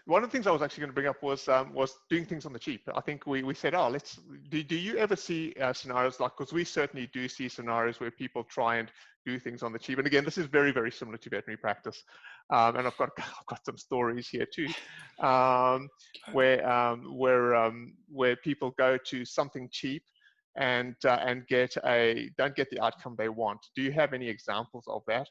One of the things I was actually going to bring up was doing things on the cheap. I think we said, oh, do you ever see scenarios like, because we certainly do see scenarios where people try and do things on the cheap. And again, this is very, very similar to veterinary practice. And I've got some stories here too, where people go to something cheap and don't get the outcome they want. Do you have any examples of that?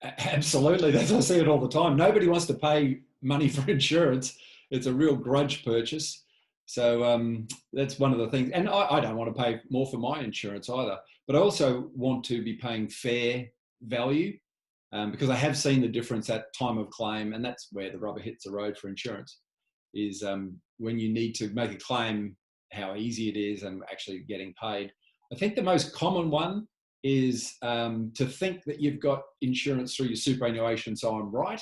Absolutely. I see it all the time. Nobody wants to pay money for insurance. It's a real grudge purchase. So that's one of the things. And I don't want to pay more for my insurance either. But I also want to be paying fair value because I have seen the difference at time of claim. And that's where the rubber hits the road for insurance, is when you need to make a claim, how easy it is and actually getting paid. I think the most common one is to think that you've got insurance through your superannuation, so I'm right.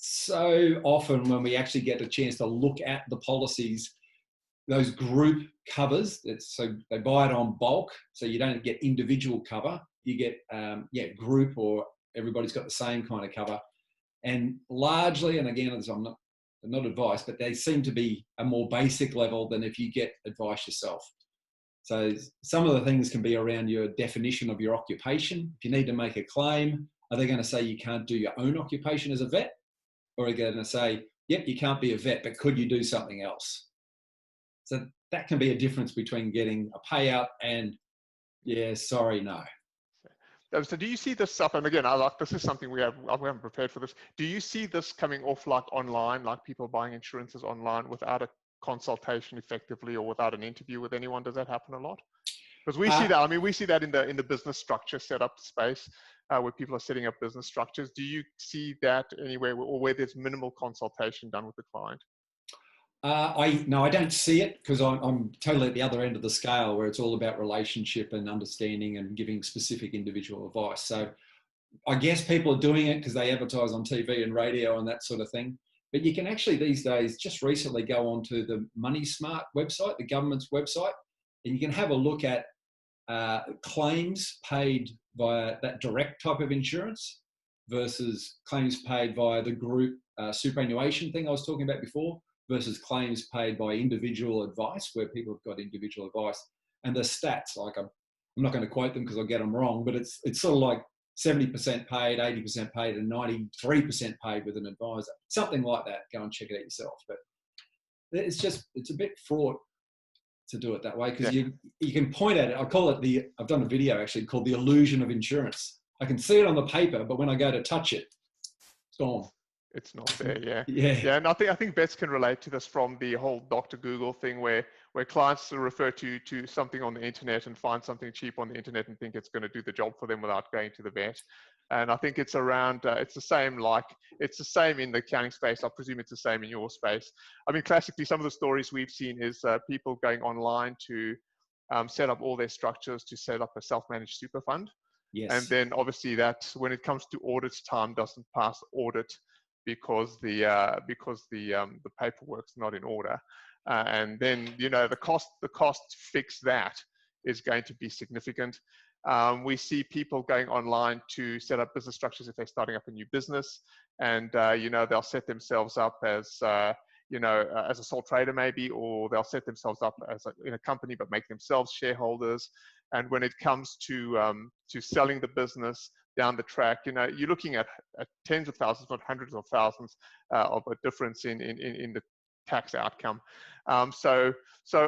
So often when we actually get a chance to look at the policies, those group covers, so they buy it on bulk, so you don't get individual cover, you get group, or everybody's got the same kind of cover. And largely, and again, I'm not advice, but they seem to be a more basic level than if you get advice yourself. So some of the things can be around your definition of your occupation. If you need to make a claim, are they going to say you can't do your own occupation as a vet? Or are they going to say, yep, you can't be a vet, but could you do something else? So that can be a difference between getting a payout and, yeah, sorry, no. So do you see this stuff? And again, this is something we haven't prepared for this. Do you see this coming off like online, like people buying insurances online without a consultation effectively or without an interview with anyone? Does that happen a lot? Because we see that. I mean, we see that in the business structure setup space where people are setting up business structures. Do you see that anywhere, or where there's minimal consultation done with the client? No, I don't see it, because I'm totally at the other end of the scale, where it's all about relationship and understanding and giving specific individual advice. So I guess people are doing it because they advertise on TV and radio and that sort of thing. But you can actually these days just recently go onto the Money Smart website, the government's website, and you can have a look at claims paid via that direct type of insurance versus claims paid via the group superannuation thing I was talking about before, versus claims paid by individual advice, where people have got individual advice. And the stats, like I'm not going to quote them because I'll get them wrong, but it's sort of like 70% paid, 80% paid, and 93% paid with an advisor. Something like that. Go and check it out yourself. But it's a bit fraught to do it that way, because you can point at it. I call it I've done a video actually called The Illusion of Insurance. I can see it on the paper, but when I go to touch it, it's gone. It's not there, yeah. And I think vets can relate to this from the whole Dr. Google thing, where clients refer to something on the internet and find something cheap on the internet and think it's going to do the job for them without going to the vet. And I think it's around, it's the same in the accounting space. I presume it's the same in your space. I mean, classically, some of the stories we've seen is people going online to set up all their structures to set up a self-managed super fund. Yes. And then obviously that, when it comes to audit time, doesn't pass audit because the paperwork's not in order, and then the cost to fix that is going to be significant. We see people going online to set up business structures if they're starting up a new business, and they'll set themselves up as as a sole trader maybe, or they'll set themselves up in a company but make themselves shareholders. And when it comes to selling the business down the track, you're looking at tens of thousands, not hundreds of thousands of a difference in the tax outcome. So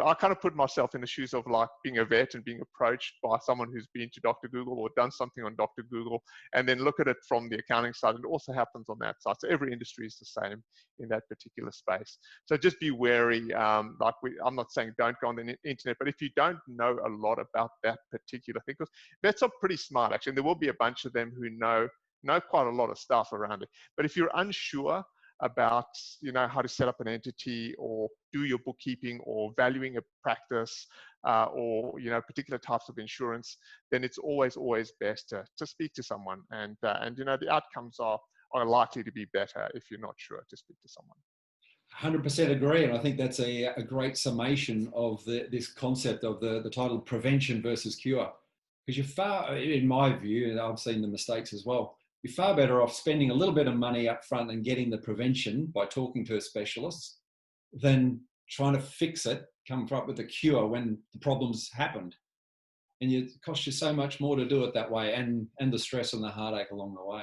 I kind of put myself in the shoes of like being a vet and being approached by someone who's been to Dr. Google or done something on Dr. Google, and then look at it from the accounting side. And it also happens on that side. So every industry is the same in that particular space. So just be wary. I'm not saying don't go on the internet, but if you don't know a lot about that particular thing, because vets are pretty smart actually, and there will be a bunch of them who know quite a lot of stuff around it. But if you're unsure about how to set up an entity or do your bookkeeping or valuing a practice or particular types of insurance, then it's always best to speak to someone, and the outcomes are likely to be better if you're not sure, to speak to someone. 100% agree, and I think that's a great summation of this concept of the title prevention versus cure, because in my view, and I've seen the mistakes as well, you're far better off spending a little bit of money up front and getting the prevention by talking to a specialist than trying to fix it, come up with a cure when the problem's happened. And it costs you so much more to do it that way, and the stress and the heartache along the way.